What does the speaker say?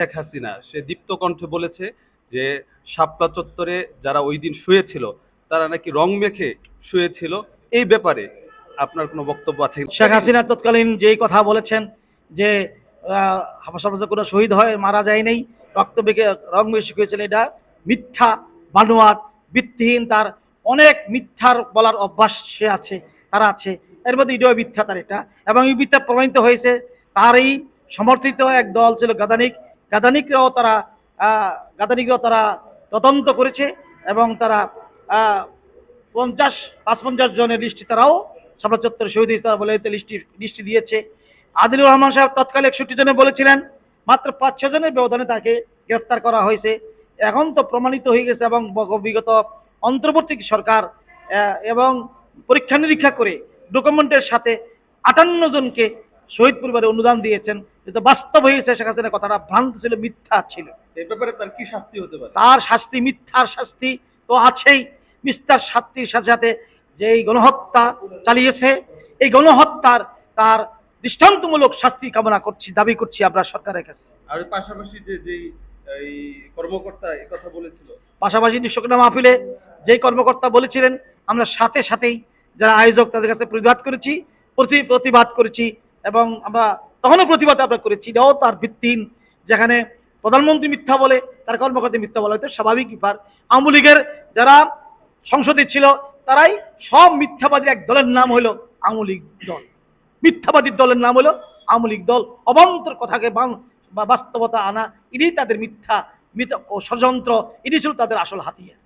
শেখ হাসিনা সে দীপ্ত কণ্ঠে বলেছে যে শাপলা চত্বরে যারা ওই দিন শুয়েছিল তারা নাকি রং মেখে শুয়েছিল। এই ব্যাপারে আপনার কোনো বক্তব্য আছে? শেখ হাসিনা তৎকালীন যেই কথা বলেছেন যে হাফাজ কোনো শহীদ হয় মারা যায় নাই, রক্ত বেগে রং বেশি হয়েছিল, এটা মিথ্যা, বানোয়াট, ভিত্তিহীন। তার অনেক মিথ্যার বলার অভ্যাস সে আছে, তারা আছে, এর মধ্যে এটাও মিথ্যা তার এটা। এবং এই মিথ্যা প্রমাণিত হয়েছে। তারই সমর্থিত এক দল ছিল গাদানিক, গাদানিকরাও তারা গাদানিকরাও তদন্ত করেছে এবং তারা 50-55 জনের লিস্টে তারাও শাপলা চত্বরে শহীদ হয়েছে তারা বলে লিস্টি দিয়েছে। আদিলুর রহমান সাহেব তৎকালে 61 জনে বলেছিলেন, মাত্র 5-6 জনের ব্যবধানে তাকে গ্রেফতার করা হয়েছে। এখন তো প্রমাণিত হয়ে গেছে এবং বিগত অন্তর্বর্তী সরকার এবং পরীক্ষা নিরীক্ষা করে ডকুমেন্টের সাথে 58 জনকে শহীদ পরিবারে অনুদান দিয়েছেন। যেটা বাস্তব হয়েছে, শেখ হাসিনার কথাটা ভ্রান্ত ছিল, মিথ্যা ছিল। এই ব্যাপারে তার কি শাস্তি হতে পারে? তার শাস্তি, মিথ্যার শাস্তি তো আছেই। মিথ্যার শাস্তির সাথে সাথে যে এই গণহত্যা চালিয়েছে, এই গণহত্যার তার দৃষ্টান্তমূলক শাস্তি কামনা করছি, দাবি করছি আমরা সরকারের কাছে। আর পাশাপাশি যে যেই এই কর্মকর্তা এই কথা বলেছিল, পাশাপাশি নিঃশকনা মাহফিলে যেই কর্মকর্তা বলেছিলেন, আমরা সাথে সাথেই যারা আয়োজক তাদের কাছে প্রতিবাদ করেছি এবং আমরা তখনও প্রতিবাদ আমরা করেছি। এটাও তার ভিত্তিহীন। যেখানে প্রধানমন্ত্রী মিথ্যা বলে, তার কর্মকর্তা মিথ্যা বলা, হয়তো স্বাভাবিক ব্যাপার। আওয়ামী লীগের যারা সংসদে ছিল তারাই সব মিথ্যাবাদীর এক দলের নাম হলো আওয়ামী লীগ দল। মিথ্যাবাদীর দলের নাম হলো আওয়ামী লীগ দল। অবান্তর কথাকে বাস্তবতা আনা, এটাই তাদের মিথ্যা ষড়যন্ত্র, এটি ছিল তাদের আসল হাতিয়ার।